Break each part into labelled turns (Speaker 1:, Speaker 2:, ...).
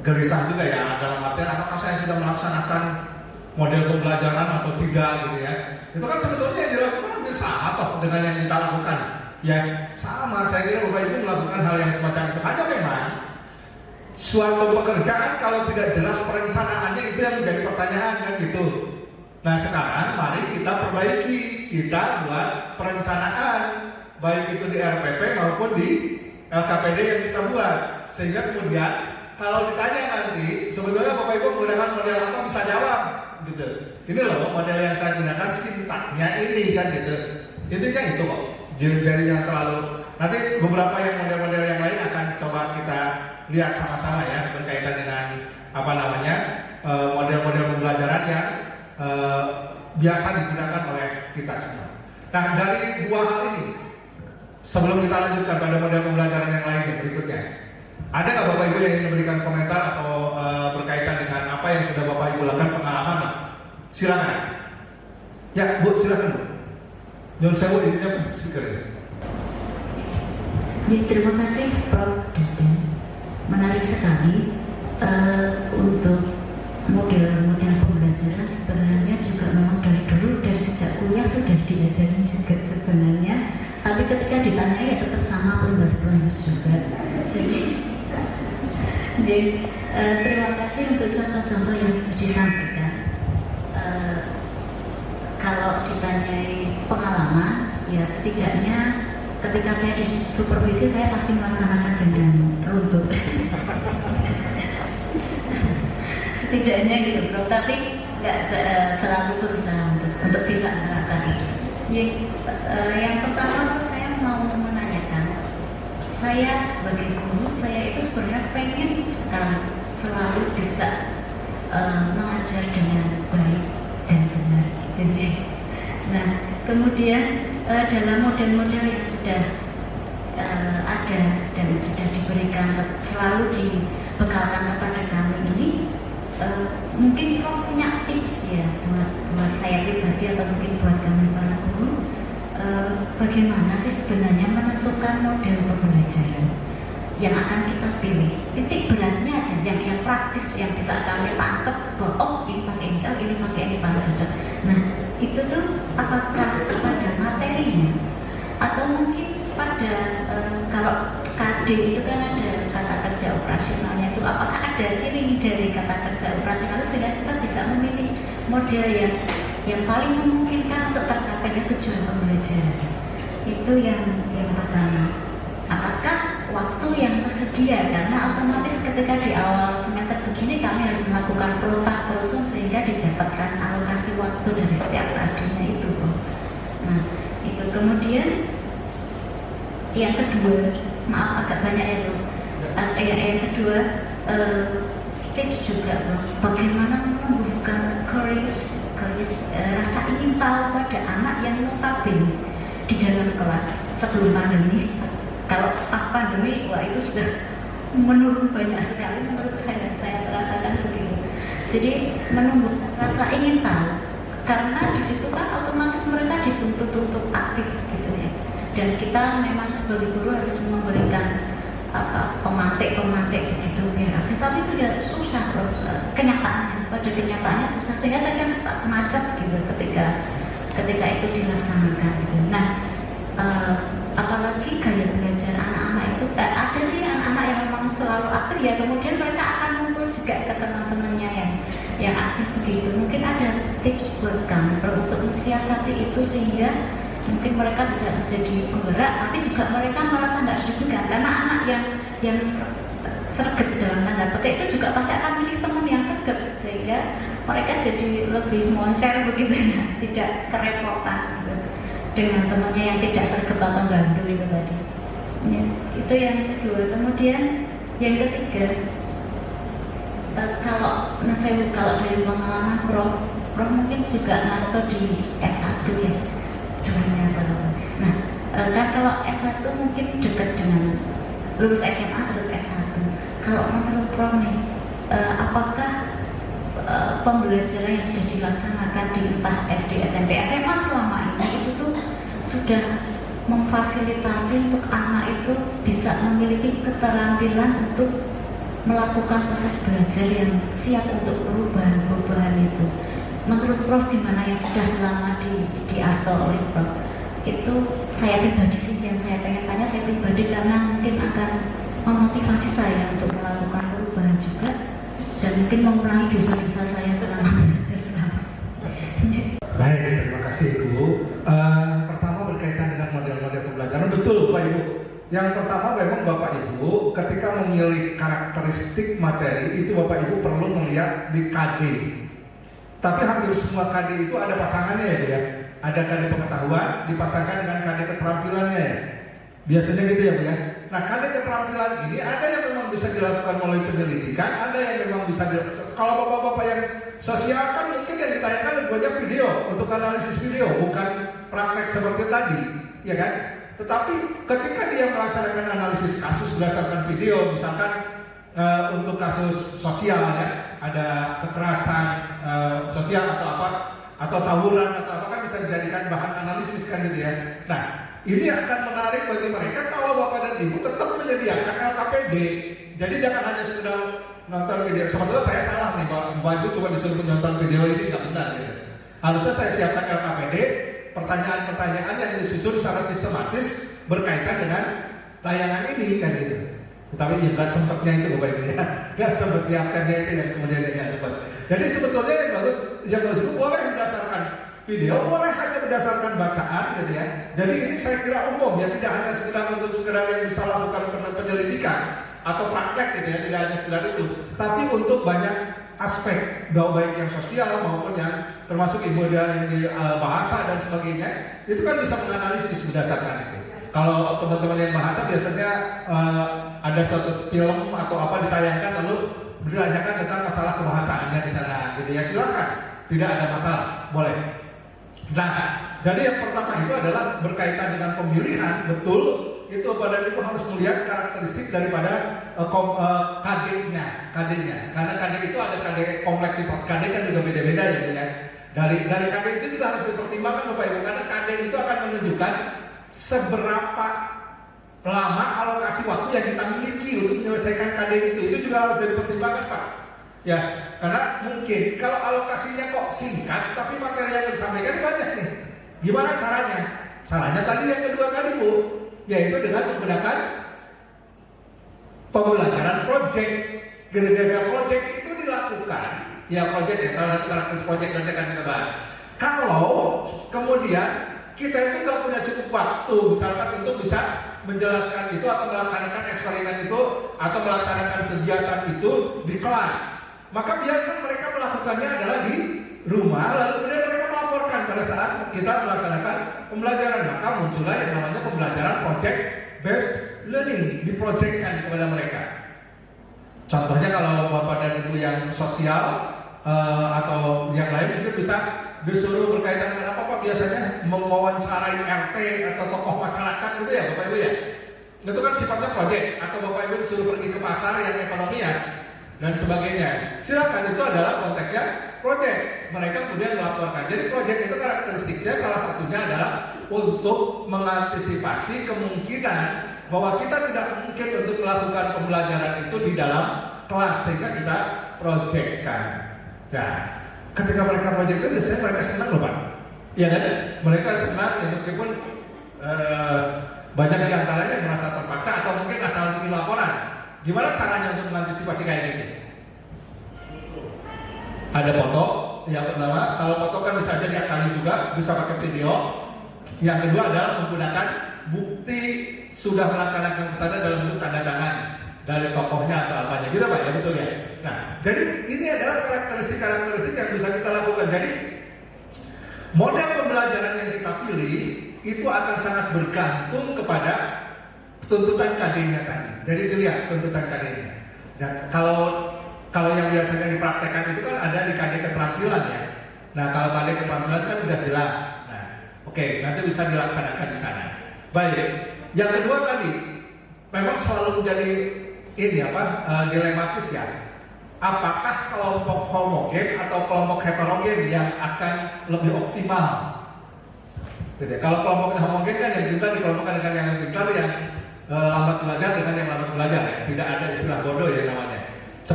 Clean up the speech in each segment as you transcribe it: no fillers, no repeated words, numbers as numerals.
Speaker 1: gelisah juga ya, dalam artian apakah saya sudah melaksanakan model pembelajaran atau tidak gitu ya. Itu kan sebetulnya yang dilakukan hampir sama toh dengan yang kita lakukan. Yang sama, saya kira Bapak Ibu melakukan hal yang semacam itu. Hanya memang suatu pekerjaan kalau tidak jelas perencanaannya itu yang menjadi pertanyaan kan gitu. Nah sekarang mari kita perbaiki, kita buat perencanaan baik itu di RPP maupun di LKPD yang kita buat, sehingga kemudian kalau ditanya nanti sebetulnya Bapak Ibu menggunakan model apa bisa jawab gitu. Ini loh model yang saya gunakan sintaknya ini kan gitu. Intinya itu kok. Jadi yang terlalu nanti beberapa yang model-model yang lain akan coba kita lihat sama-sama ya berkaitan dengan apa namanya model-model pembelajaran yang biasa digunakan oleh kita semua. Nah dari dua hal ini sebelum kita lanjutkan pada model pembelajaran yang lain yang berikutnya, ada nggak Bapak Ibu yang ingin memberikan komentar atau berkaitan dengan apa yang sudah Bapak Ibu lakukan pengalaman lah? Silakan. Ya Bu, silakan Bu. Nyun sewu ini apa speaker ya?
Speaker 2: Ya, terima kasih Prof. Dadan. Menarik sekali untuk model-model pembelajaran sebenarnya juga memang dari dulu, dari sejak kuliah sudah diajarin juga sebenarnya. Tapi ketika ditanya ya tetap sama pelintas-pelintas juga. Jadi terima kasih untuk contoh-contoh yang disampaikan. Kalau ditanyai pengalaman, ya setidaknya ketika saya di supervisi saya pasti melaksanakan dengan runtut. Setidaknya gitu bro, tapi nggak selalu berusaha untuk bisa menerapkan itu. Yang pertama saya mau menanyakan, saya sebagai guru, saya itu sebenarnya pengen sekali selalu bisa mengajar dengan baik dan benar. Nah, kemudian dalam model-model yang sudah ada dan sudah diberikan selalu dibekalkan kepada kami ini, mungkin Prof punya tips ya buat saya pribadi atau mungkin buat kami para guru, bagaimana sih sebenarnya menentukan model pembelajaran yang akan kita pilih, titik beratnya aja yang praktis yang bisa kami tangkap bahwa oh ini pakai ini, oh ini pakai ini paling cocok. Nah itu tuh apakah pada materinya atau mungkin pada kalau KD itu kan ada kata kerja operasionalnya itu, apakah ada ciri dari kata kerja operasional sehingga kita bisa memilih model yang paling memungkinkan untuk tercapainya tujuan pembelajaran. Itu yang pertama. Apakah waktu yang tersedia, karena otomatis ketika di awal semester begini kami harus melakukan protah sehingga didapatkan alokasi waktu dari setiap KD-nya itu. Nah itu kemudian yang kedua, maaf agak banyak ya bro. Yang kedua tips juga bro, bagaimana menumbuhkan rasa ingin tahu pada anak yang notabene di dalam kelas sebelum pandemi. Kalau pas pandemi, wah itu sudah menurun banyak sekali menurut saya merasakan begitu. Jadi menumbuhkan rasa ingin tahu, karena di situ kan otomatis mereka dituntut untuk aktif gitu ya. Dan kita memang sebagai guru harus memberikan pemantik begitu biar aktif. Tapi itu ya susah loh, pada kenyataannya susah, sehingga kan macet gitu ketika itu dilaksanakan gitu. Nah apalagi gaya belajar anak-anak itu ada sih anak-anak yang memang selalu aktif ya, kemudian mereka akan ngumpul juga ke teman-temannya yang aktif begitu. Mungkin ada tips buat kami untuk mensiasati itu sehingga mungkin mereka bisa menjadi penggerak, tapi juga mereka merasa tidak dirugikan, karena anak yang sergap dalam tanda petik itu juga pasti akan milih teman yang sergap, sehingga mereka jadi lebih moncer begitu ya, tidak kerepotan gitu dengan temannya yang tidak sergap atau gandul itu tadi. Ya, itu yang kedua. Kemudian yang ketiga, kalau dari pengalaman Prof mungkin juga ngasto di S1 ya dulunya. Nah kan kalau S1 mungkin dekat dengan lulus SMA terus S1. Kalau menurut Prof nih, apakah pembelajaran yang sudah dilaksanakan di entah SD, SMP, SMA selama ini itu tuh sudah memfasilitasi untuk anak itu bisa memiliki keterampilan untuk melakukan proses belajar yang siap untuk perubahan itu. Menurut Prof gimana yang sudah selama di ASTO oleh Prof? Itu saya pribadi sih yang saya pengen tanya, saya pribadi karena mungkin akan memotivasi saya untuk melakukan perubahan juga dan mungkin mengurangi dosa-dosa saya selama belajar selama.
Speaker 1: Baik, terima kasih Ibu. Pertama berkaitan dengan model-model pembelajaran, betul Pak Ibu. Yang pertama memang Bapak Ibu ketika memilih karakteristik materi itu Bapak Ibu perlu melihat di KD. Tapi hampir semua KD itu ada pasangannya ya Bu ya. Ada KD pengetahuan dipasangkan dengan KD keterampilannya ya. Biasanya gitu ya Bu ya. Nah KD keterampilan ini ada yang memang bisa dilakukan melalui penyelidikan, ada yang memang bisa kalau bapak-bapak yang sosial kan mungkin yang ditanyakan lebih banyak video untuk analisis video, bukan praktek seperti tadi, ya kan? Tetapi ketika dia melaksanakan analisis kasus berdasarkan video, misalkan untuk kasus sosial ya, ada kekerasan sosial atau apa, atau tawuran atau apa kan bisa dijadikan bahan analisis kan gitu ya. Nah ini akan menarik bagi mereka kalau Bapak dan Ibu tetap menyediakan LKPD. Jadi jangan hanya sekedar nonton video. Sebetulnya saya salah nih, Bapak Ibu cuma disuruh menonton video ini nggak benar gitu. Harusnya saya siapkan LKPD, pertanyaan-pertanyaan yang disusun secara sistematis berkaitan dengan tayangan ini kan gitu. Tapi ya nggak sempatnya itu Bapak Ibu ya, nggak sempat nyiapkannya itu yang kemudian nggak sempat. Jadi sebetulnya yang bagus itu boleh berdasarkan video, boleh hanya berdasarkan bacaan gitu ya. Jadi ini saya kira umum ya, tidak hanya sekedar untuk sekedar yang bisa lakukan penyelidikan atau praktek gitu ya, tidak hanya sekedar itu, tapi untuk banyak aspek, baik yang sosial maupun yang termasuk ibu yang di bahasa dan sebagainya, itu kan bisa menganalisis berdasarkan itu. Kalau teman-teman yang bahasa biasanya ada suatu film atau apa ditayangkan lalu bertanyakan tentang masalah kebahasaannya di sana gitu ya, silakan, tidak ada masalah, boleh. Nah, jadi yang pertama itu adalah berkaitan dengan pemilihan, betul, itu Bapak Ibu harus melihat karakteristik daripada KD-nya, karena KD itu ada KD, kompleksitas KD kan juga beda-beda ya Bu ya. Dari KD itu juga harus dipertimbangkan Bapak Ibu, karena KD itu akan menunjukkan seberapa lama alokasi waktu yang kita miliki untuk menyelesaikan KD itu juga harus jadi pertimbangan Pak. Ya, karena mungkin kalau alokasinya kok singkat, tapi materi yang disampaikan banyak nih. Gimana caranya? Caranya tadi yang kedua tadi Bu, yaitu dengan menggunakan pembelajaran project. Gara-gara project itu dilakukan, ya project ya, kalau nanti karakter project nanti akan kita bahas. Kalau kemudian kita itu nggak punya cukup waktu, misalkan untuk bisa menjelaskan itu atau melaksanakan eksperimen itu atau melaksanakan kegiatan itu di kelas, maka biarkan mereka melakukannya adalah di rumah, lalu kemudian mereka melaporkan pada saat kita melaksanakan pembelajaran. Maka muncullah yang namanya pembelajaran project based learning, diprojekkan kepada mereka. Contohnya kalau Bapak dan Ibu yang sosial atau yang lain mungkin bisa disuruh berkaitan dengan apa Pak, biasanya mewawancarai RT atau tokoh masyarakat gitu ya Bapak Ibu ya. Itu kan sifatnya project, atau Bapak Ibu disuruh pergi ke pasar yang ekonomi ya dan sebagainya. Silakan, itu adalah konteksnya project. Mereka kemudian melaporkan. Jadi project itu karakteristiknya salah satunya adalah untuk mengantisipasi kemungkinan bahwa kita tidak mungkin untuk melakukan pembelajaran itu di dalam kelas, sehingga kita projectkan. Nah, ketika mereka project itu biasanya mereka senang loh Pak. Ya kan? Mereka senang ya, meskipun banyak diantaranya merasa terpaksa atau mungkin asal bikin laporan. Gimana caranya untuk mengantisipasi kayak gini? Ada foto, yang pertama, kalau foto kan bisa aja diakali juga, bisa pakai video. Yang kedua adalah menggunakan bukti sudah melaksanakan kesana dalam bentuk tanda tangan dari tokohnya atau apanya, gitu Pak ya, betul ya. Nah, jadi ini adalah karakteristik yang bisa kita lakukan. Jadi model pembelajaran yang kita pilih itu akan sangat bergantung kepada tuntutan KD-nya tadi. Jadi dilihat tuntutan KD-nya. Dan kalau yang biasanya dipraktekkan itu kan ada di KD keterampilan ya. Nah, kalau KD keterampilan kan udah jelas. Nah, oke, nanti bisa dilaksanakan di sana. Baik. Yang kedua tadi memang selalu menjadi dilematis ya. Apakah kelompok homogen atau kelompok heterogen yang akan lebih optimal? Gitu ya. Kalau kelompoknya homogen kan yang pintar dikelompokkan dengan yang pintar, yang lambat belajar dengan yang lambat belajar ya. Tidak ada istilah bodoh ya namanya.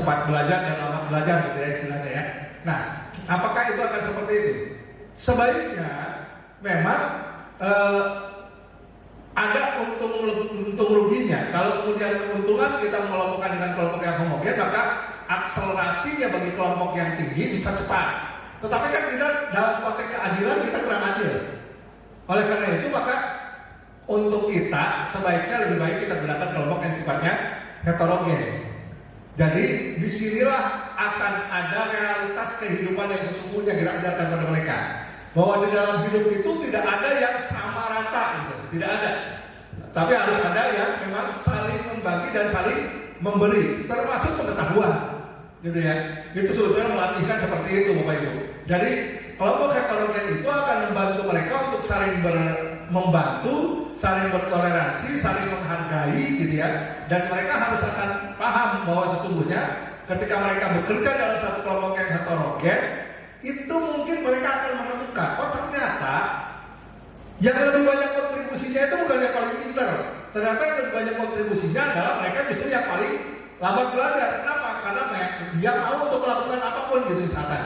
Speaker 1: cepat belajar dan lambat belajar gitu ya istilahnya ya. Nah, apakah itu akan seperti itu? Sebaiknya memang ada untung ruginya. Kalau kemudian keuntungan kita mengelompokkan dengan kelompok yang homogen, maka akselerasinya bagi kelompok yang tinggi bisa cepat. Tetapi kan tidak, dalam konteks keadilan kita kurang adil. Oleh karena itu maka untuk kita sebaiknya lebih baik kita gunakan kelompok yang sifatnya heterogen. Jadi disinilah akan ada realitas kehidupan yang sesungguhnya dirasakan pada mereka. Bahwa di dalam hidup itu tidak ada yang sama rata gitu, tidak ada. Tapi harus ada yang memang saling membagi dan saling memberi, termasuk pengetahuan, gitu ya. Itu sebetulnya melatihkan seperti itu, Bapak Ibu. Jadi kelompok heterogen itu akan membantu mereka untuk saling membantu, saling bertoleransi, saling menghargai, gitu ya. Dan mereka harus akan paham bahwa sesungguhnya ketika mereka bekerja dalam satu kelompok yang heterogen, itu mungkin mereka akan menemukan, oh ternyata yang lebih banyak kontribusinya itu bukan yang paling pintar. Ternyata yang lebih banyak kontribusinya adalah mereka justru yang paling lambat belajar. Kenapa? Karena dia mau untuk melakukan apapun gitu misalkan.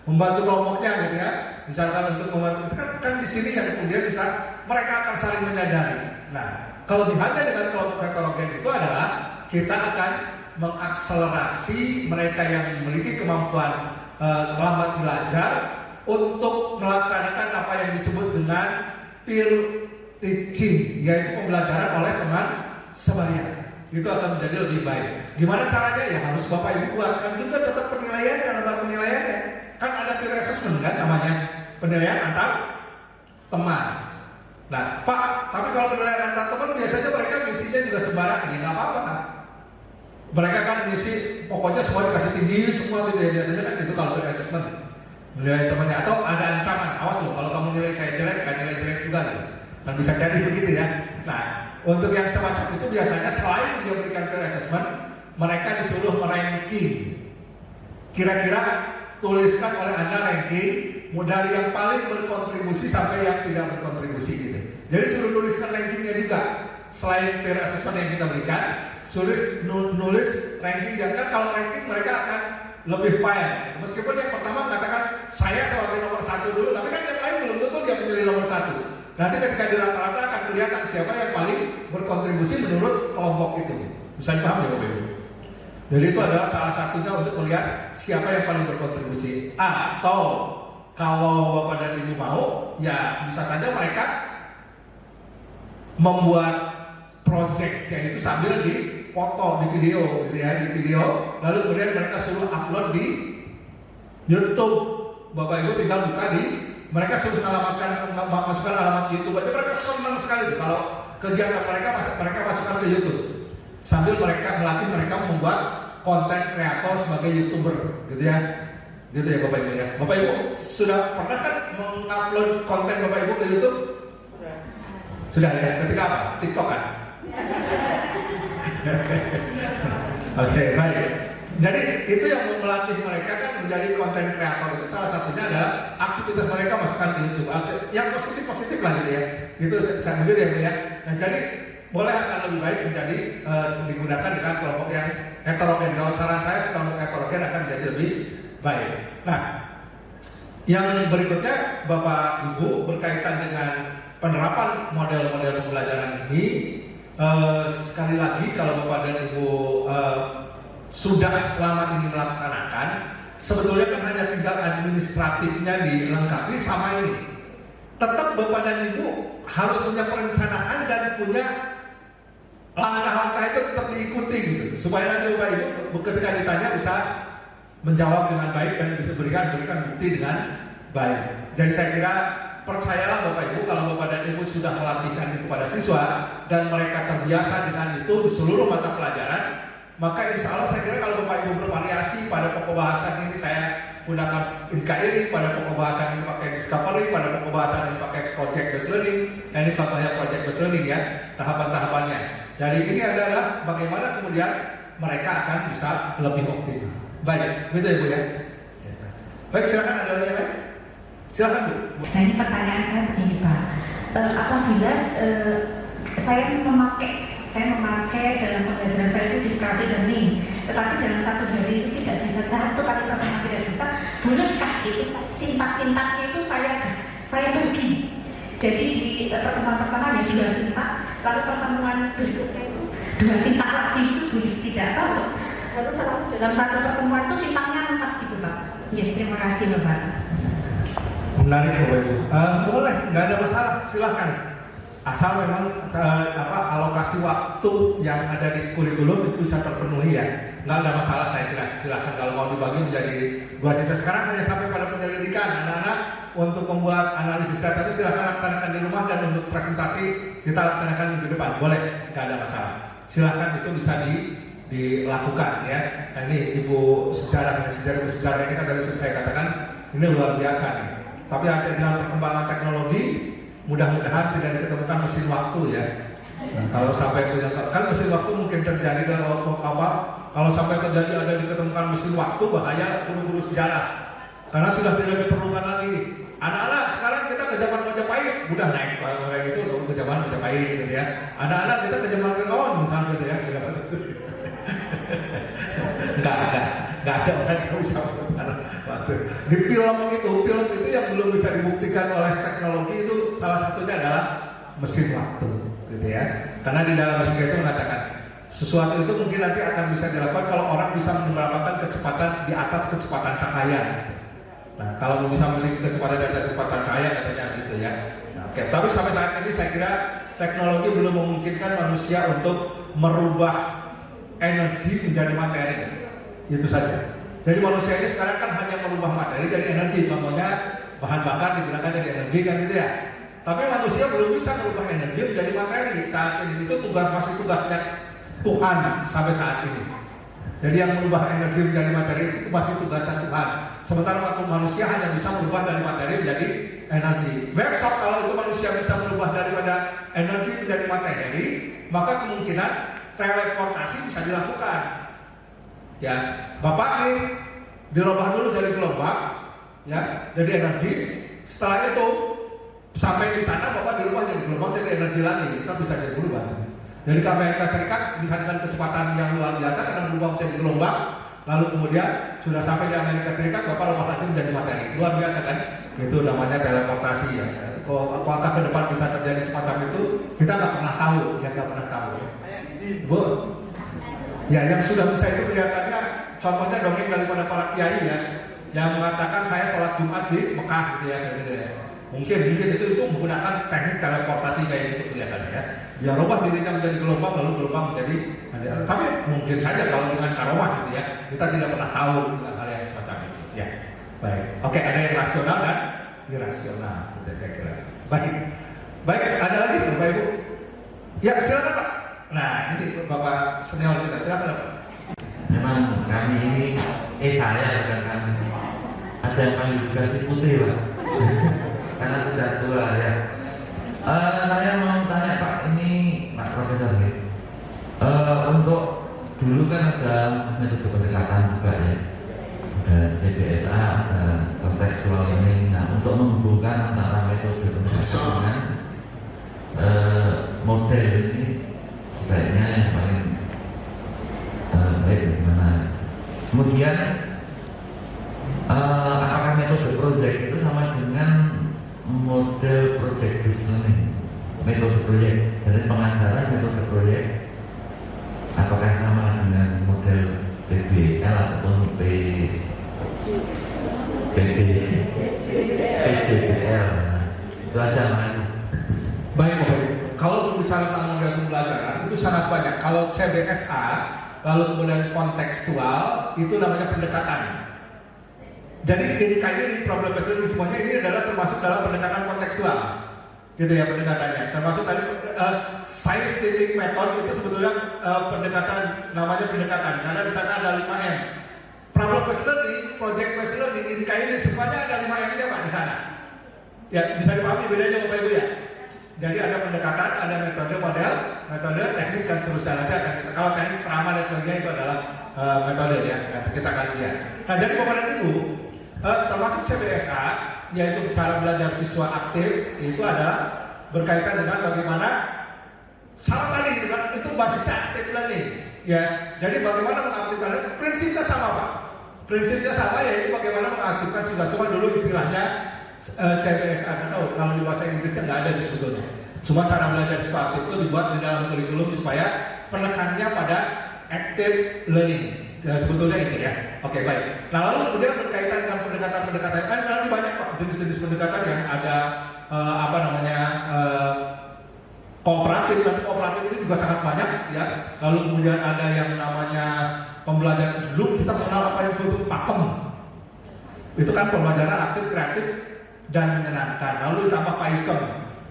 Speaker 1: Membantu kelompoknya gitu ya. Misalkan untuk membantu, itu kan di sini yang kemudian bisa mereka akan saling menyadari. Nah, kelebihannya dengan kelompok heterogen itu adalah kita akan mengakselerasi mereka yang memiliki kemampuan lambat belajar untuk melaksanakan apa yang disebut dengan peer teaching, yaitu pembelajaran oleh teman sebaya. Itu akan menjadi lebih baik. Gimana caranya? Ya harus Bapak Ibu buatkan juga tetap penilaian dan lembar penilaiannya. Kan ada peer assessment kan namanya, penilaian antar teman. Nah Pak, tapi kalau penilaian antar teman biasanya mereka ngisinya juga sembarangan, ya nggak apa-apa. Mereka kan ngisi pokoknya semua dikasih tinggi semua gitu ya, biasanya kan gitu kalau peer assessment. Menilai temannya, atau ada ancaman, awas loh kalau kamu nilai saya nilai jelek juga gitu. Dan bisa jadi begitu ya. Nah, untuk yang semacam itu biasanya selain dia berikan peer assessment, mereka disuruh meranking. Kira-kira tuliskan oleh Anda ranking dari yang paling berkontribusi sampai yang tidak berkontribusi gitu. Jadi suruh tuliskan rankingnya juga. Selain peer assessment yang kita berikan, nulis ranking, dan kan kalau ranking mereka akan lebih fair. Meskipun yang pertama mengatakan saya sebagai nomor 1 dulu, tapi kan yang lain belum tentu dia memilih nomor 1. Nanti ketika di rata-rata akan kelihatan siapa yang paling berkontribusi menurut kelompok itu. Bisa dipahami ya Bapak Ibu? Jadi itu adalah salah satunya untuk melihat siapa yang paling berkontribusi. Atau kalau Bapak dan Ibu mau, ya bisa saja mereka membuat projectnya itu sambil dipoto di video gitu ya, di video, lalu kemudian mereka suruh upload di YouTube. Bapak Ibu tinggal buka mereka suruh masukkan alamat YouTube aja, mereka senang sekali tuh kalau kegiatan mereka masukkan ke YouTube. Sambil mereka melatih mereka membuat konten kreator sebagai YouTuber gitu ya. Gitu ya Bapak Ibu ya. Bapak Ibu sudah pernah kan mengupload konten Bapak Ibu ke YouTube? Sudah ya, ketika apa? TikTok kan? Oke, baik. Jadi itu yang melatih mereka kan menjadi konten kreator. Itu salah satunya adalah aktivitas mereka masukkan di YouTube. Yang positif lah gitu ya. Itu saya begitu ya Bu ya. Nah jadi boleh akan lebih baik menjadi digunakan dengan kelompok yang heterogen. Kalau saran saya kelompok heterogen akan menjadi lebih baik. Nah, yang berikutnya Bapak Ibu berkaitan dengan penerapan model-model pembelajaran ini. Sekali lagi kalau Bapak dan Ibu sudah selama ini melaksanakan, sebetulnya kan hanya tinggal administratifnya dilengkapi sama ini. Tetap Bapak dan Ibu harus punya perencanaan dan punya langkah-langkah itu tetap diikuti gitu, supaya nanti Bapak Ibu ketika ditanya bisa menjawab dengan baik dan bisa berikan bukti dengan baik. Jadi saya kira percayalah Bapak Ibu, kalau Bapak dan Ibu sudah melatihkan itu pada siswa dan mereka terbiasa dengan itu di seluruh mata pelajaran, maka insya Allah saya kira kalau Bapak Ibu bervariasi pada pokok bahasan ini saya gunakan NKRI, pada pokok bahasan ini pakai Discovery, pada pokok bahasan ini pakai Project Based Learning. Nah ini contohnya Project Based Learning ya, tahapan-tahapannya. Jadi ini adalah bagaimana kemudian mereka akan bisa lebih optimal. Baik, gitu ya Bu ya. Baik, silakan ada lagi lagi. Silakan Bu.
Speaker 3: Nah ini pertanyaan saya begini Pak, apabila saya memakai dalam pembelajaran saya itu discovery learning, tetapi dalam satu hari itu sintaknya itu saya bagi. Jadi di pertemuan pertama ada 2 sintak, lalu pertemuan berikutnya itu 2 sintak lagi itu tidak tahu. Lalu dalam satu pertemuan itu sintaknya 4 gitu Pak. Ya, terima kasih Bapak.
Speaker 1: Menarik Bapak Ibu. Boleh, nggak ada masalah, silahkan. Asal memang alokasi waktu yang ada di kurikulum itu bisa terpenuhi ya. Nggak ada masalah saya kira. Silahkan kalau mau dibagi menjadi 2 cerita. Sekarang hanya sampai pada penyelidikan. Anak-anak untuk membuat analisis data itu silahkan laksanakan di rumah, dan untuk presentasi kita laksanakan minggu depan. Boleh, nggak ada masalah. Silahkan, itu bisa dilakukan ya. Nah, ini Ibu sejarah ini kan tadi sudah saya katakan ini luar biasa nih. Tapi dengan perkembangan teknologi, mudah-mudahan tidak diketemukan mesin waktu ya. Nah, kalau sampai itu kan mesin waktu mungkin terjadi kalau sampai terjadi ada diketemukan mesin waktu, bahaya guru-guru sejarah, karena sudah tidak diperlukan lagi. Anak-anak sekarang kita ke zaman Majapahit, udah naik kayak gitu, ke zaman Majapahit gitu ya. Anak-anak kita ke zaman Fir'aun misalnya gitu ya. Enggak ada orang yang bisa waktu. Di film itu yang belum bisa dibuktikan oleh teknologi itu salah satunya adalah mesin waktu, gitu ya. Karena di dalam mesin itu mengatakan sesuatu itu mungkin nanti akan bisa dilakukan kalau orang bisa mendapatkan kecepatan di atas kecepatan cahaya. Nah, kalau bisa memiliki kecepatan di atas kecepatan cahaya katanya gitu ya. Nah, oke. Tapi sampai saat ini saya kira teknologi belum memungkinkan manusia untuk merubah energi menjadi materi. Itu saja. Jadi manusia ini sekarang kan hanya merubah materi jadi energi. Contohnya bahan bakar digunakan jadi energi kan gitu ya. Tapi manusia belum bisa merubah energi menjadi materi saat ini. Itu masih tugasnya Tuhan sampai saat ini. Jadi yang merubah energi menjadi materi itu masih tugasnya Tuhan. Sementara waktu manusia hanya bisa merubah dari materi menjadi energi. Besok kalau itu manusia bisa merubah daripada energi menjadi materi, maka kemungkinan teleportasi bisa dilakukan. Ya, Bapak nih dirubah dulu jadi gelombang, ya, jadi energi. Setelah itu sampai di sana Bapak dirubah jadi gelombang, jadi energi lagi. Kita bisa jadi berubah. Jadi ke Amerika Serikat bisa dengan kecepatan yang luar biasa karena berubah menjadi gelombang. Lalu kemudian sudah sampai di Amerika Serikat, Bapak rubah lagi menjadi materi. Luar biasa kan? Itu namanya teleportasi ya. Apakah ke depan bisa terjadi semacam itu? Kita nggak pernah tahu, ya nggak pernah tahu. Bu, ya yang sudah bisa itu kelihatannya contohnya dongeng daripada para kiai ya, yang mengatakan saya sholat Jumat di Mekah gitu ya. Mungkin itu menggunakan teknik teleportasi kayak gitu kelihatannya ya. Dia rubah dirinya menjadi gelombang, lalu gelombang menjadi. Tapi mungkin saja kalau dengan karomah gitu ya, kita tidak pernah tahu dengan hal yang semacam itu. Ya, baik. Oke, ada yang rasional dan irasional, gitu saya kira. Baik. Ada lagi Bapak Ibu? Ya, silakan Pak. Nah, ini Bapak senior kita, silakan Pak.
Speaker 4: Memang kami ini, saya bukan kami, ada yang panggil juga si putih Pak. Karena sudah tua ya. Saya mau tanya Pak, ini Pak Profesor ya. Untuk dulu kan ada metode pendekatan juga ya, ada CBSA, ada kontekstual ini. Nah, untuk menghubungkan antara metode pendekatan dengan model ini sebaiknya yang paling baik bagaimana? Kemudian apakah metode project itu sama dengan model project listening, metode proyek dari pengajaran metode proyek, apakah sama dengan model PBL ataupun PJBL? Itu aja, makasih.
Speaker 1: Baik Bapak Ibu, kalau berbicara tentang model pembelajaran itu sangat banyak. Kalau CBSA, lalu kemudian kontekstual, itu namanya pendekatan. Jadi kayaknya di problem based semuanya ini adalah termasuk dalam pendekatan kontekstual, gitu ya pendekatannya. Termasuk tadi scientific method itu sebetulnya pendekatan, namanya pendekatan karena di sana ada 5M. Problem based learning, project based learning, ini kayaknya semuanya ada 5M-nya Pak di sana. Ya bisa dipahami bedanya Bapak Ibu ya. Jadi ada pendekatan, ada metode model, metode teknik dan seterusnya. Nanti akan kita, kalau teknik ceramah dan sebagainya itu adalah metode ya. Nanti kita akan lihat. Nah jadi Bapak dan Ibu, termasuk CBSA, yaitu cara belajar siswa aktif, itu adalah berkaitan dengan bagaimana salah tadi dengan itu basisnya aktif learning. Ya, jadi bagaimana mengaktifkan prinsipnya sama Pak. Prinsipnya sama yaitu bagaimana mengaktifkan siswa. Cuma dulu istilahnya CBSA, nggak tahu kalau di bahasa Inggrisnya nggak ada di sebetulnya. Cuma cara belajar sesuatu itu dibuat di dalam kurikulum supaya penekannya pada active learning. Ya, sebetulnya itu ya. Oke, baik. Nah, lalu kemudian berkaitan dengan pendekatan-pendekatan, kan nanti banyak kok jenis-jenis pendekatan yang ada kooperatif, dan kooperatif ini juga sangat banyak ya. Lalu kemudian ada yang namanya pembelajaran, dulu kita mengenal apa yang disebut pakem. Itu kan pembelajaran aktif, kreatif, dan menyenangkan. Lalu ditambah PAIKEM,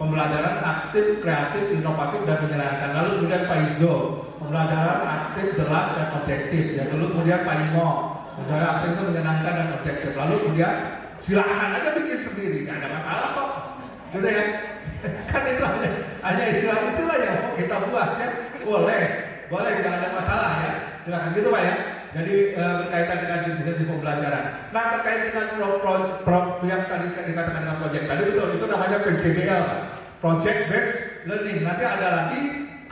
Speaker 1: pembelajaran aktif, kreatif, inovatif, dan menyenangkan. Lalu kemudian PAIJO, pembelajaran aktif, jelas, dan objektif. Ya, dulu kemudian PAIMO, pembelajaran aktif itu menyenangkan dan objektif. Lalu kemudian silahkan aja bikin sendiri, nggak ada masalah kok, gitu ya. Kan itu hanya istilah-istilah yang kita buat ya, boleh, nggak ada masalah ya. Silakan gitu Pak ya. Jadi berkaitan dengan jenis pembelajaran. Nah, terkait dengan yang tadi dikatakan dengan project tadi, betul, itu namanya PJBL, Project Based Learning. Nanti ada lagi,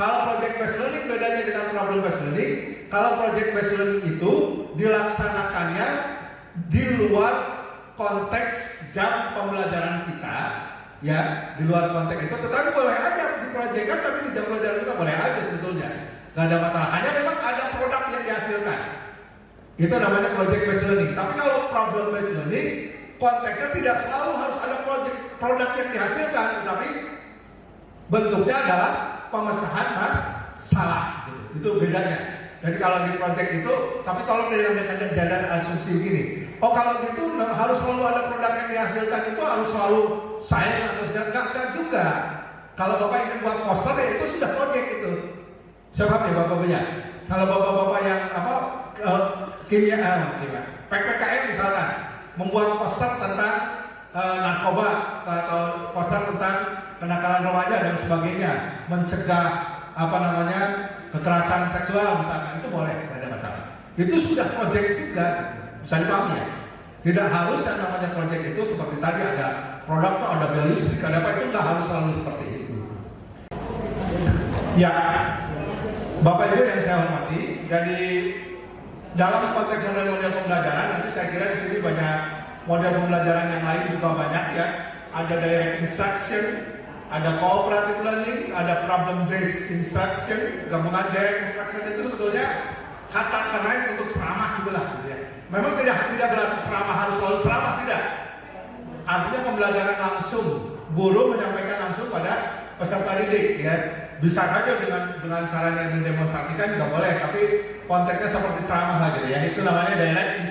Speaker 1: kalau Project Based Learning bedanya dengan Problem Based Learning. Kalau Project Based Learning itu dilaksanakannya di luar konteks jam pembelajaran kita, ya, di luar konteks itu, tetapi boleh aja diproyekkan, tapi di jam pelajaran kita boleh aja sebetulnya, nggak ada masalah. Hanya memang ada produk yang dihasilkan. Itu namanya project based learning. Tapi kalau problem based learning, konteksnya tidak selalu harus ada produk yang dihasilkan, tetapi bentuknya adalah pemecahan masalah. Gitu. Itu bedanya. Jadi kalau di project itu, tapi tolong jangan asumsi begini. Oh kalau gitu harus selalu ada produk yang dihasilkan, itu harus selalu sains atau enggak juga. Kalau Bapak ingin buat poster ya itu sudah project itu. Siapa nih Bapak punya? Kalau Bapak-bapak yang kimia, PPKM misalkan, membuat poster tentang narkoba atau poster tentang kenakalan remaja dan sebagainya, mencegah kekerasan seksual misalkan, itu boleh, tidak ada masalah. Itu sudah project juga, bisa dipahami ya. Tidak harus yang namanya project itu seperti tadi ada produk, ada ballistik, ada apa, itu nggak harus selalu seperti itu. Ya, Bapak Ibu yang saya hormati, jadi dalam konteks model-model pembelajaran, nanti saya kira di sini banyak model pembelajaran yang lain juga banyak ya. Ada direct instruction, ada cooperative learning, ada problem based instruction. Gabungan direct instruction itu sebetulnya kata keren untuk ceramah gitulah gitu ya. Memang tidak berarti ceramah harus selalu ceramah, tidak. Artinya pembelajaran langsung, guru menyampaikan langsung pada peserta didik ya. Bisa saja dengan caranya mendemonstrasikan juga boleh, tapi konteksnya seperti ceramah lah gitu ya. Itu namanya direct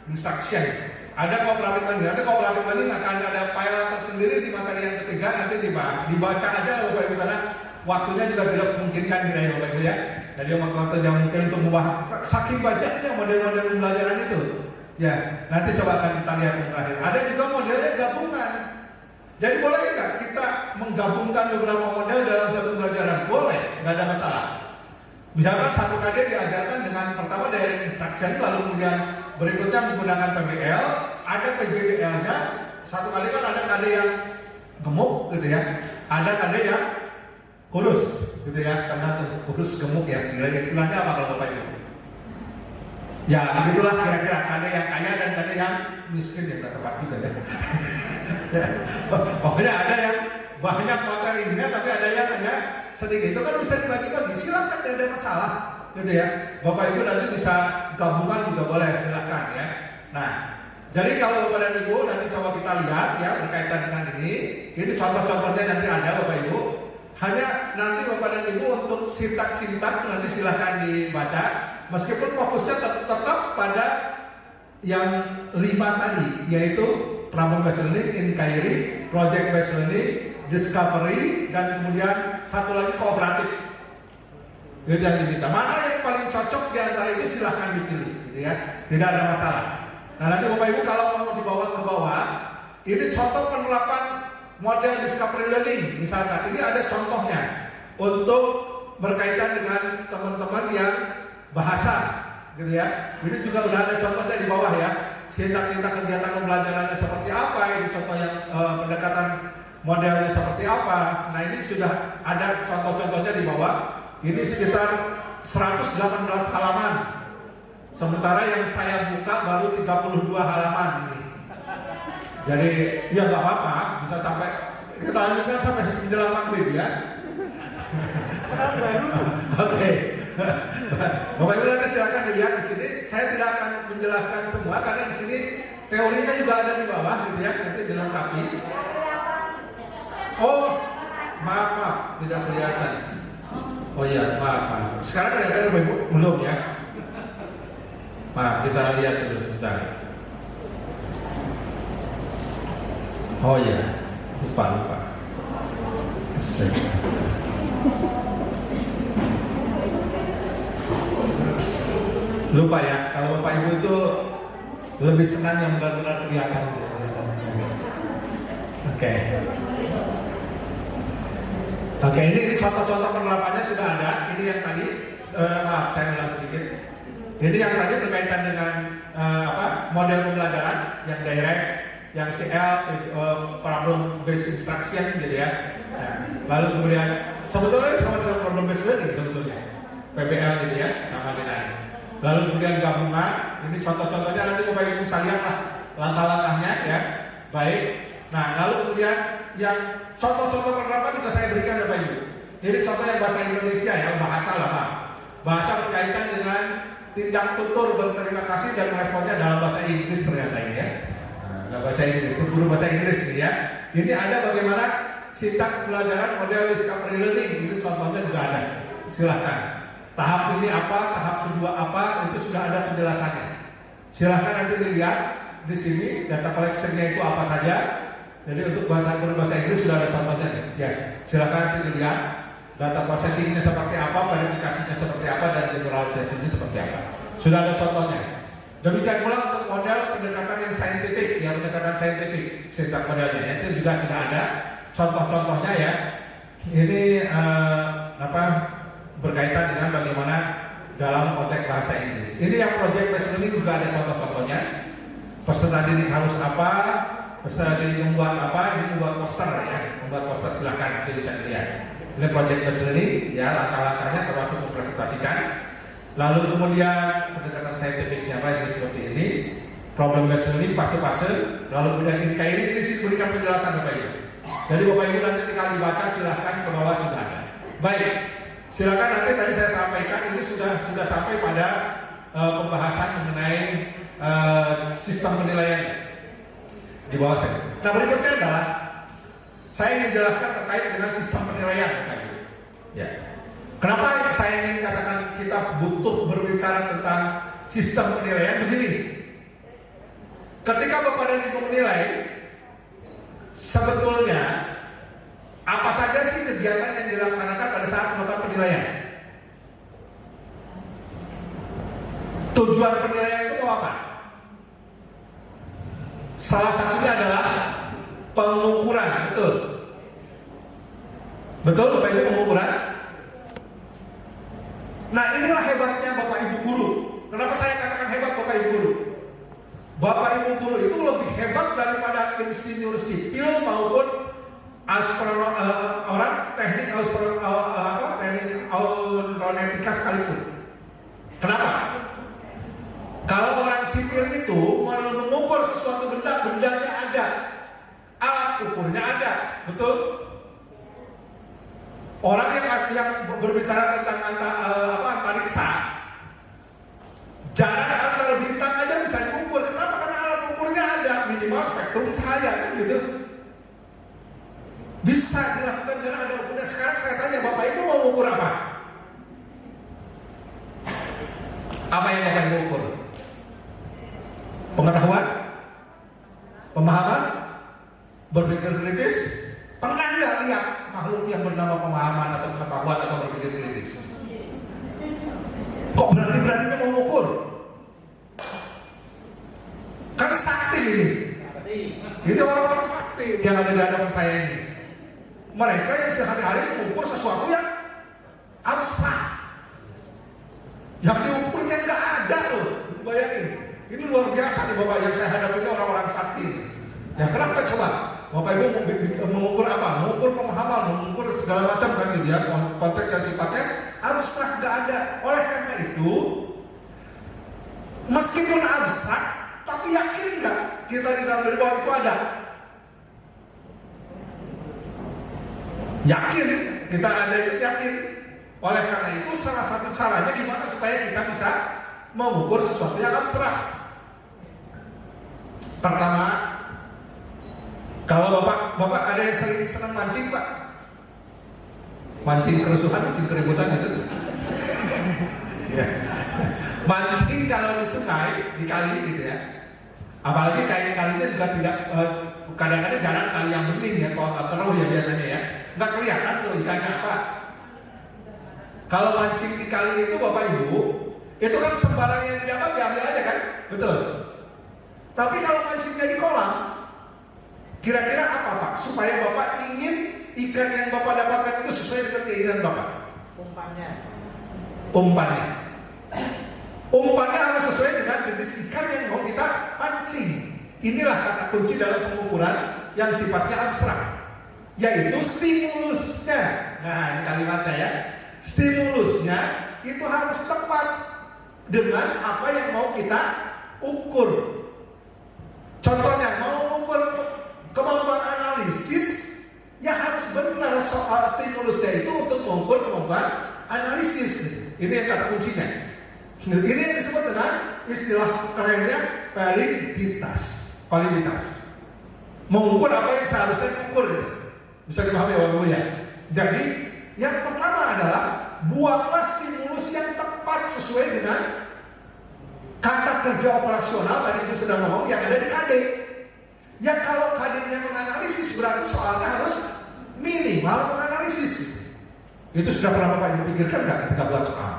Speaker 1: instruction. Ada cooperative learning. Nanti cooperative learning akan ada file tersendiri di materi yang ketiga, nanti dibaca aja Bapak Ibu, karena waktunya juga tidak memungkinkan kira ya Bapak Ibu ya. Jadi waktunya mungkin untuk membahas saking banyaknya model-model pembelajaran itu. Ya, nanti coba akan kita lihat yang terakhir. Ada juga modelnya gabungan. Jadi boleh nggak kita menggabungkan beberapa model dalam satu pembelajaran? Boleh, nggak ada masalah. Misalkan satu KD diajarkan dengan pertama direct instruction, lalu kemudian berikutnya menggunakan PBL, ada PJBL-nya. Satu kali kan ada KD yang gemuk gitu ya, ada KD yang kurus gitu ya, tergantung kurus gemuk ya. Kira-kira istilahnya apa kalau Bapak Ibu? Ya begitulah kira-kira, KD yang kaya dan KD yang miskin ya, tepat juga ya. Pokoknya ada yang banyak materinya, tapi ada yang hanya sedikit. Itu kan bisa dibagi-bagi, silakan, tidak ada masalah, gitu ya. Bapak Ibu nanti bisa gabungan juga boleh, silakan ya. Nah, jadi kalau Bapak dan Ibu nanti coba kita lihat ya berkaitan dengan ini contoh-contohnya nanti ada Bapak Ibu. Hanya nanti Bapak dan Ibu untuk sintak-sintak nanti silakan dibaca, meskipun fokusnya tetap pada yang 5 tadi, yaitu problem based learning, inquiry, project based learning, discovery, dan kemudian satu lagi kooperatif. Itu yang diminta. Mana yang paling cocok di antara itu silahkan dipilih, gitu ya. Tidak ada masalah. Nah nanti Bapak Ibu kalau mau dibawa ke bawah, ini contoh penerapan model discovery learning. Misalkan ini ada contohnya untuk berkaitan dengan teman-teman yang bahasa, gitu ya. Ini juga udah ada contohnya di bawah ya. Sintak-sintak kegiatan pembelajarannya seperti apa, ini contoh yang pendekatan modelnya seperti apa. Nah ini sudah ada contoh-contohnya di bawah. Ini sekitar 118 halaman, sementara yang saya buka baru 32 halaman ini. Jadi ya nggak apa-apa, bisa sampai kita lanjutkan sampai menjelang maghrib ya. Oke. Bapak Ibu nanti silakan dilihat di sini. Saya tidak akan menjelaskan semua karena di sini teorinya juga ada di bawah gitu ya, nanti dilengkapi. Oh, maaf, tidak kelihatan. Oh iya, maaf. Sekarang kelihatan Bapak Ibu? Belum ya? Maaf, kita lihat dulu sebentar. Oh iya, lupa. Lupa ya, kalau Bapak Ibu itu lebih senang yang benar-benar kelihatan. Oke, ini contoh-contoh penerapannya sudah ada. Ini yang tadi, maaf saya ulang sedikit. Ini yang tadi berkaitan dengan model pembelajaran yang direct, yang CL, problem based instruction gitu ya. Nah, lalu kemudian sebetulnya sama dengan problem based learning sebetulnya, PBL gitu ya, sama dengan. Lalu kemudian gabungan, ini contoh-contohnya nanti Bapak Ibu bisa lihat lah langkah-langkahnya ya. Baik. Nah, lalu kemudian yang contoh-contoh penerapan kita saya berikan Bapak Ibu. Ini contoh yang bahasa Indonesia ya, bahasa lah Pak. Bahasa berkaitan dengan tindak tutur berterima kasih dan responnya dalam bahasa Inggris ternyata ini ya. Nah, bahasa Inggris, itu guru bahasa Inggris ini ya. Ini ada bagaimana sintak pembelajaran model discovery learning, itu contohnya juga ada. Silahkan. Tahap ini apa, tahap kedua apa, itu sudah ada penjelasannya. Silahkan nanti dilihat di sini data collection-nya itu apa saja. Jadi untuk bahasa Inggris sudah ada contohnya nih. Ya, silahkan nanti dilihat data processing-nya seperti apa, verifikasinya seperti apa, dan generalisasinya seperti apa. Sudah ada contohnya. Demikian pula untuk model pendekatan yang saintifik, pendekatan saintifik, sintak modelnya itu juga sudah ada contoh-contohnya ya. Ini berkaitan dengan bagaimana dalam konteks bahasa Inggris. Ini yang project based learning juga ada contoh-contohnya. Peserta didik harus apa, peserta didik membuat apa, ini membuat poster ya, membuat poster silahkan nanti bisa dilihat. Ini project based learning ya, langkah-langkahnya termasuk mempresentasikan. Lalu kemudian pendekatan saintifiknya apa ini seperti ini, problem based learning fase-fase, lalu kemudian ini berikan penjelasan Bapak Ibu. Jadi Bapak Ibu nanti tinggal dibaca silahkan ke bawah sudah ada. Baik. Silakan nanti tadi saya sampaikan ini sudah sampai pada pembahasan mengenai sistem penilaian di bawah saya. Nah berikutnya adalah saya ingin jelaskan terkait dengan sistem penilaian. Ya. Kenapa saya ingin katakan kita butuh berbicara tentang sistem penilaian begini? Ketika Bapak dan Ibu menilai, sebetulnya apa saja sih kegiatan yang dilaksanakan pada saat melakukan penilaian? Tujuan penilaian itu mau apa? Salah satunya adalah pengukuran, betul? Betul Bapak Ibu, pengukuran? Nah inilah hebatnya Bapak Ibu guru. Kenapa saya katakan hebat Bapak Ibu guru? Bapak Ibu guru itu lebih hebat daripada insinyur sipil maupun orang teknik aeronautika sekalipun. Kenapa? Kalau orang sipil itu mengukur sesuatu benda, bendanya ada, alat ukurnya ada, betul? Orang yang berbicara tentang antariksa, jarak antar bintang aja bisa diukur. Kenapa? Karena alat ukurnya ada, minimal spektrum cahaya kan gitu. Bisa dilakukan karena ada ukurnya. Sekarang saya tanya Bapak Ibu mau ukur apa? Apa yang Bapak Ibu ukur? Pengetahuan? Pemahaman? Berpikir kritis? Pernah nggak lihat makhluk yang bernama pemahaman atau pengetahuan atau berpikir kritis? Kok berani-beraninya mau ukur? Kan sakti ini. Ini orang-orang sakti yang ada di hadapan saya ini. Mereka yang sehari-hari mengukur sesuatu yang abstrak, yang diukurnya nggak ada loh. Bayangin, ini luar biasa nih Bapak yang saya hadapi ini orang-orang sakti. Ya kenapa coba? Bapak Ibu mengukur apa? Mengukur pemahaman, mengukur segala macam kan gitu ya. Konteks yang sifatnya abstrak nggak ada. Oleh karena itu, meskipun abstrak, tapi yakin nggak kita di dalam diri bahwa itu ada? Yakin, kita ada itu yakin. Oleh karena itu salah satu caranya gimana supaya kita bisa mengukur sesuatu yang abstrak. Pertama, kalau bapak ada yang senang mancing Pak? Mancing kerusuhan, mancing keributan gitu. Ya. Mancing kalau di sungai, di kali gitu ya. Apalagi kalinya juga tidak kadang-kadang jarang kali yang bening ya, keruh ya biasanya ya. Nggak kelihatan tuh ikannya apa. Kalau mancing di kali itu Bapak Ibu, itu kan sembarang yang didapat diambil aja kan, betul. Tapi kalau mancingnya di kolam, kira-kira apa Pak? Supaya Bapak ingin ikan yang Bapak dapatkan itu sesuai dengan keinginan Bapak. Umpannya harus sesuai dengan jenis ikan yang mau kita pancing. Inilah kata kunci dalam pengukuran yang sifatnya abstrak, yaitu stimulusnya. Nah ini kalimatnya ya. Stimulusnya itu harus tepat dengan apa yang mau kita ukur. Contohnya mau ukur kemampuan analisis, ya harus benar soal stimulusnya itu untuk mengukur kemampuan analisis. Ini yang kata kuncinya. Ini yang disebut dengan istilah kerennya validitas. Mengukur apa yang seharusnya diukur gitu. Bisa dipahami Bapak Ibu ya. Jadi yang pertama adalah buatlah stimulus yang tepat sesuai dengan kata kerja operasional tadi Ibu sudah ngomong yang ada di KD. Ya kalau KD-nya menganalisis berarti soalnya harus minimal menganalisis. Itu sudah pernah Bapak Ibu pikirkan nggak ketika buat soal?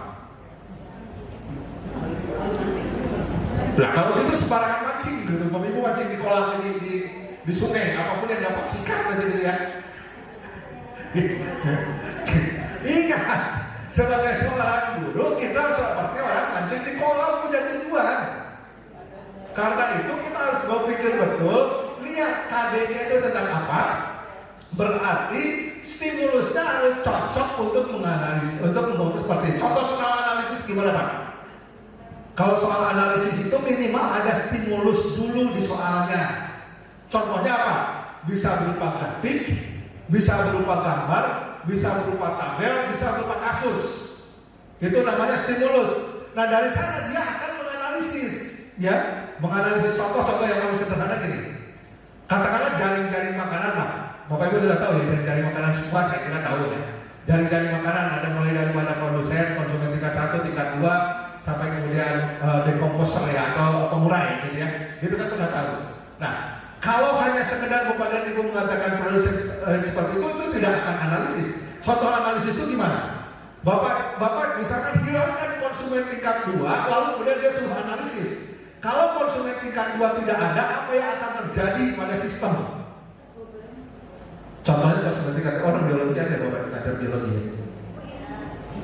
Speaker 1: Nah kalau gitu sembarangan mancing gitu, Bapak Ibu mancing di kolam di sungai, apapun yang dapat sikat aja gitu ya. Ingat, sebagai seorang guru kita seperti orang mancing di kolam punya tujuan. Karena itu kita harus berpikir betul, lihat KD-nya itu tentang apa. Berarti stimulusnya harus cocok untuk menganalisis, untuk mengukur seperti contoh soal analisis gimana Pak? Kalau soal analisis itu minimal ada stimulus dulu di soalnya. Contohnya apa? Bisa berupa grafik, bisa berupa gambar, bisa berupa tabel, bisa berupa kasus. Itu namanya stimulus. Nah dari sana dia akan menganalisis, ya, menganalisis contoh-contoh yang paling sederhana gini. Katakanlah jaring-jaring makanan lah. Bapak Ibu sudah tahu ya jaring-jaring makanan semua saya kira tahu ya. Jaring-jaring makanan ada mulai dari mana produsen, konsumen tingkat 1, tingkat 2, sampai kemudian dekomposer ya atau pengurai gitu ya. Gitu kan pernah tahu. Nah kalau hanya sekedar Bapak dan Ibu mengatakan produsen seperti itu tidak akan analisis. Contoh analisis itu gimana? Bapak misalkan hilangkan konsumen tingkat 2, lalu kemudian dia suruh analisis. Kalau konsumen tingkat 2 tidak ada, apa yang akan terjadi pada sistem? Contohnya konsumen tingkat 2, orang biologi ada Bapak ngajar biologi ya?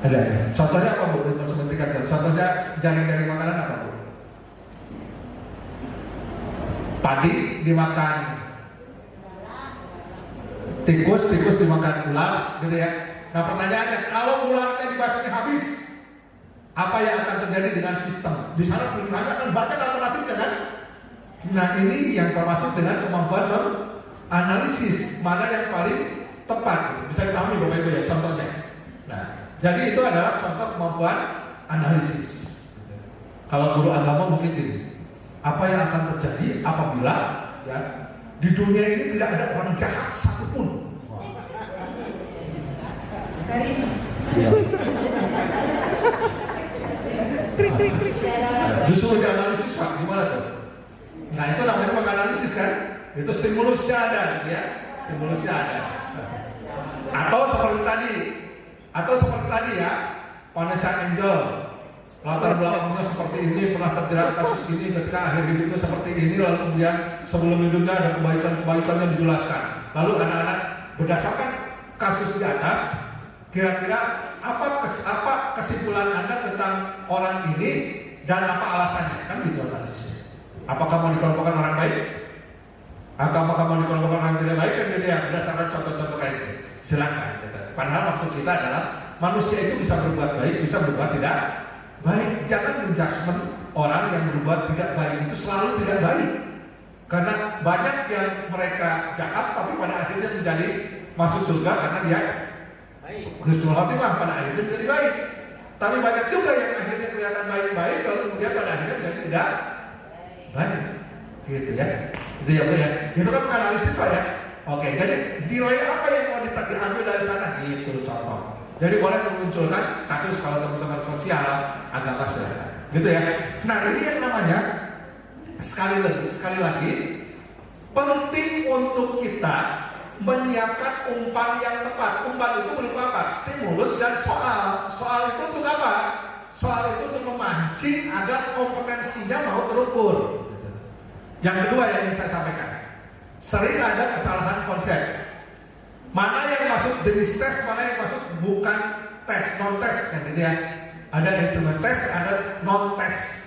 Speaker 1: Ada ya? Contohnya apa Bu? Konsumen tingkat 2. Contohnya jaring-jaring makanan apa Bu? Padi dimakan tikus dimakan ular gitu ya. Nah pertanyaannya, kalau ularnya dibasmi habis, apa yang akan terjadi dengan sistem? Di sana pilihannya kan banyak alternatifnya kan? Nah ini yang termasuk dengan kemampuan menganalisis mana yang paling tepat gitu. Bisa dipahami Bapak Ibu ya contohnya. Nah jadi itu adalah contoh kemampuan analisis. Kalau guru agama mungkin gini, apa yang akan terjadi apabila ya di dunia ini tidak ada orang jahat satupun.
Speaker 4: Iya.
Speaker 1: Disuruh dianalisis Pak, gimana tuh? Nah itu namanya menganalisis kan? Itu stimulusnya ada gitu ya. Stimulusnya ada. Atau seperti tadi ya, Vanessa Angel, latar belakangnya seperti ini, pernah terjerat kasus ini, ketika akhir hidupnya seperti ini, lalu kemudian sebelum hidupnya ada kebaikan-kebaikan yang dijelaskan. Lalu anak-anak berdasarkan kasus di atas, kira-kira apa kesimpulan Anda tentang orang ini dan apa alasannya? Kan gitu analisisnya. Apakah mau dikelompokkan orang baik? Apakah mau dikelompokkan orang tidak baik? Kan gitu ya, berdasarkan contoh-contoh kayak gitu. Silakan. Gitu. Padahal maksud kita adalah manusia itu bisa berbuat baik, bisa berbuat tidak baik. Jangan menjudgment orang yang berbuat tidak baik itu selalu tidak baik. Karena banyak yang mereka jahat tapi pada akhirnya menjadi masuk surga karena dia husnul khotimah, pada akhirnya menjadi baik. Tapi banyak juga yang akhirnya kelihatan baik-baik lalu kemudian pada akhirnya menjadi tidak baik. Gitu ya. Itu ya Bu ya. Itu kan menganalisis saya. Oke, jadi nilai apa yang mau diambil dari sana? Gitu contoh. Jadi boleh memunculkan kasus kalau teman-teman sosial agama silahkan. Gitu ya. Nah ini yang namanya sekali lagi penting untuk kita menyiapkan umpan yang tepat. Umpan itu berupa apa? Stimulus dan soal. Soal itu untuk apa? Soal itu untuk memancing agar kompetensinya mau terukur. Gitu. Yang kedua yang ingin saya sampaikan, sering ada kesalahan konsep. Mana yang masuk jenis tes, mana yang masuk bukan tes, non tes kan gitu ya. Ada instrumen tes, ada non tes.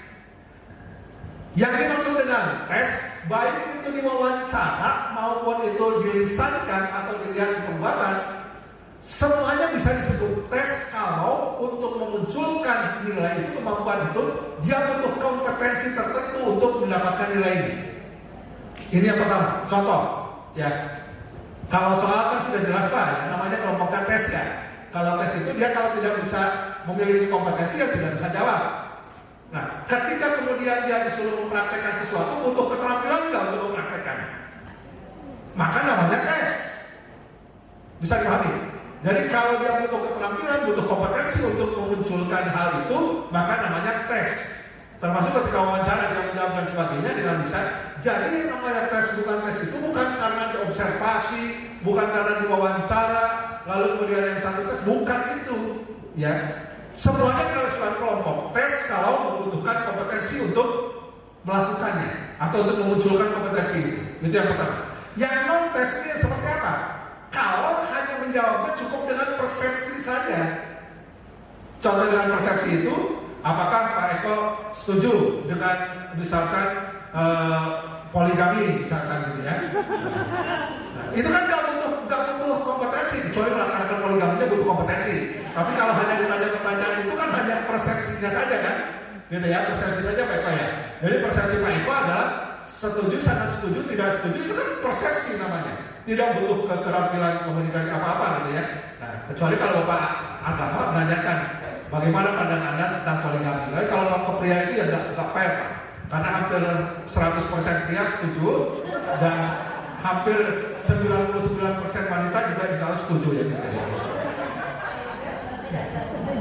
Speaker 1: Yang dimaksud dengan tes, baik itu di wawancara maupun itu dilisankan atau dilihat di perbuatan, semuanya bisa disebut tes kalau untuk memunculkan nilai itu, kemampuan itu, dia butuh kompetensi tertentu untuk mendapatkan nilai ini. Ini yang pertama, contoh ya. Kalau soal kan sudah jelas Pak, ya, namanya kelompoknya tes kan. Kalau tes itu dia kalau tidak bisa memiliki kompetensi ya tidak bisa jawab. Nah, ketika kemudian dia disuruh mempraktekkan sesuatu, butuh keterampilan enggak untuk mempraktekkan? Maka namanya tes. Bisa dipahami? Jadi kalau dia butuh keterampilan, butuh kompetensi untuk memunculkan hal itu, maka namanya tes. Termasuk ketika wawancara dia menjawab dan sebagainya dengan bisa. Jadi yang namanya tes bukan tes itu bukan karena diobservasi, bukan karena diwawancara, lalu kemudian yang satu tes, bukan itu. Ya, semuanya kalau suatu kelompok tes kalau membutuhkan kompetensi untuk melakukannya atau untuk memunculkan kompetensi itu. Itu yang pertama. Yang non tes ini seperti apa? Kalau hanya menjawabnya cukup dengan persepsi saja. Contoh dengan persepsi itu, apakah Pak Eko setuju dengan misalkan poligami misalkan gitu ya? Nah, itu kan nggak butuh kompetensi, kecuali melaksanakan poligaminya butuh kompetensi. Tapi kalau hanya ditanya pertanyaan itu kan hanya persepsinya saja kan, gitu ya, persepsi saja Pak Eko ya. Jadi persepsi Pak Eko adalah setuju, sangat setuju, tidak setuju, itu kan persepsi namanya. Tidak butuh keterampilan komunikasi apa-apa gitu ya. Nah, kecuali kalau Bapak agama menanyakan bagaimana pandangan Anda tentang poligami. Tapi kalau kelompok pria itu ya nggak fair Pak. Karena hampir 100% pria setuju dan hampir 99% wanita juga insya Allah setuju ya.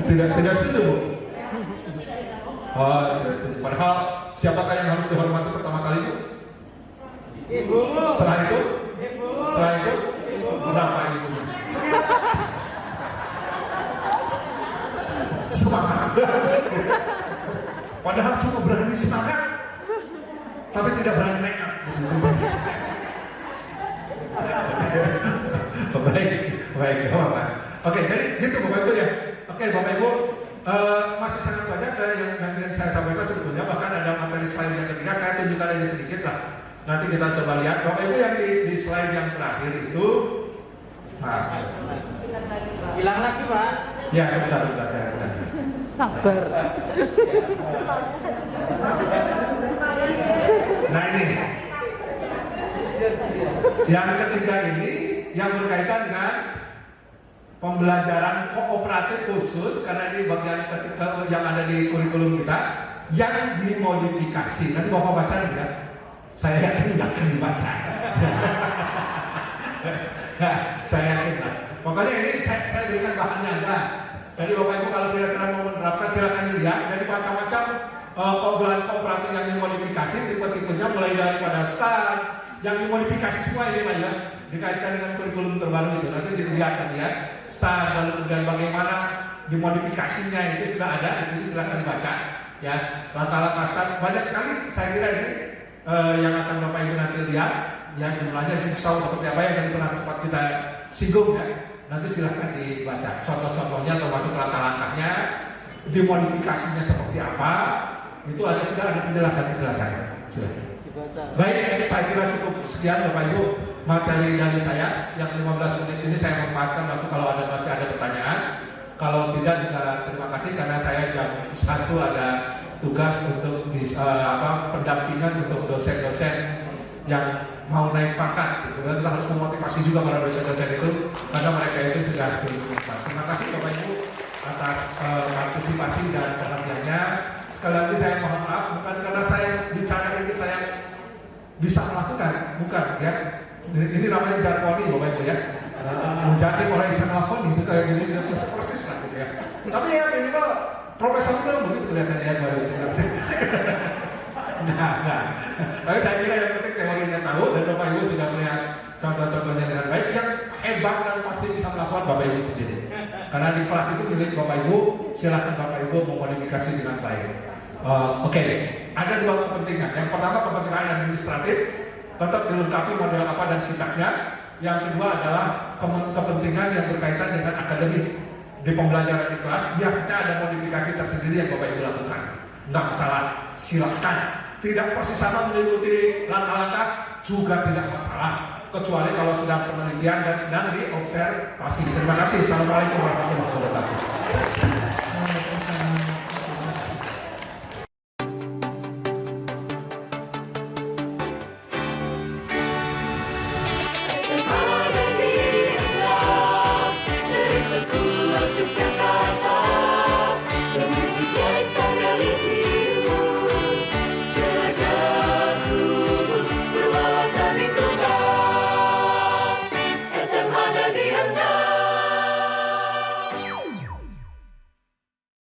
Speaker 1: Tidak setuju Bu? Oh, tidak setuju. Padahal siapakah yang harus dihormati pertama kali Bu? Setelah itu berapa ibunya? Semangat. Padahal cuma berani semangat, tapi tidak berani nekat. Baik, Bapak. Oke, jadi gitu Bapak Ibu ya. Oke, Bapak Ibu, masih sangat banyak yang ingin saya sampaikan sebetulnya. Bahkan ada materi slide yang ketiga, saya tunjukkan aja sedikit lah. Nanti kita coba lihat. Bapak Ibu yang di slide yang terakhir itu,
Speaker 5: hilang lagi Pak.
Speaker 1: Ya sebentar saya bukan.
Speaker 6: Sabar.
Speaker 1: Nah ini, yang ketiga ini yang berkaitan dengan pembelajaran kooperatif khusus karena ini bagian ketika yang ada di kurikulum kita yang dimodifikasi. Nanti Bapak baca nih ya. Saya yakin nggak akan dibaca. Saya yakin lah. Pokoknya ini saya berikan bahannya aja. Jadi Bapak Ibu kalau kira-kira mau menerapkan silakan dilihat. Jadi macam-macam pembelajaran kooperatif yang dimodifikasi, tipe-tipenya mulai daripada start, yang dimodifikasi semua ini lah ya, dikaitkan dengan kurikulum terbaru itu. Nanti dilihat kan ya, start lalu kemudian bagaimana dimodifikasinya itu sudah ada di sini, silakan dibaca. Ya, langkah-langkah start banyak sekali. Saya kira ini yang akan Bapak Ibu nanti lihat. Ya jumlahnya jigsaw seperti apa yang tadi pernah sempat kita singgung ya. Nanti silahkan dibaca contoh-contohnya termasuk langkah-langkahnya, dimodifikasinya seperti apa, itu sudah ada penjelasan-penjelasannya. Silahkan. Baik, saya kira cukup sekian Bapak Ibu materi dari saya. Yang 15 menit ini saya manfaatkan waktu kalau masih ada pertanyaan. Kalau tidak juga terima kasih karena saya jam 1 ada tugas untuk pendampingan untuk dosen-dosen yang mau naik pangkat gitu. Dan kita harus memotivasi juga para dosen-dosen itu karena mereka itu sudah selesai. Terima kasih Bapak Ibu atas partisipasi dan perhatiannya. Sekali lagi saya mohon maaf, bukan karena saya bicara ini saya bisa melakukan, bukan ya. Ini namanya jargoni Bapak Ibu ya. Jadi orang bisa melakukan itu kayak gini persis lah gitu ya. Tapi ya minimal profesor itu begitu kelihatannya ya Bapak Ibu. Nah. Tapi saya kira yang penting teorinya tahu dan Bapak Ibu sudah melihat contoh-contohnya dengan baik. Yang hebat dan pasti bisa melakukan Bapak Ibu sendiri. Karena di kelas itu milik Bapak Ibu, silakan Bapak Ibu memodifikasi dengan baik. Oke, ada dua kepentingan. Yang pertama kepentingan administratif, tetap dilengkapi model apa dan sifatnya. Yang kedua adalah kepentingan yang berkaitan dengan akademik. Di pembelajaran di kelas biasanya ada modifikasi tersendiri yang Bapak Ibu lakukan. Nggak masalah, silahkan. Tidak persis sama mengikuti langkah-langkah juga tidak masalah. Kecuali kalau sedang penelitian dan sedang diobservasi. Terima kasih. Assalamualaikum warahmatullahi wabarakatuh.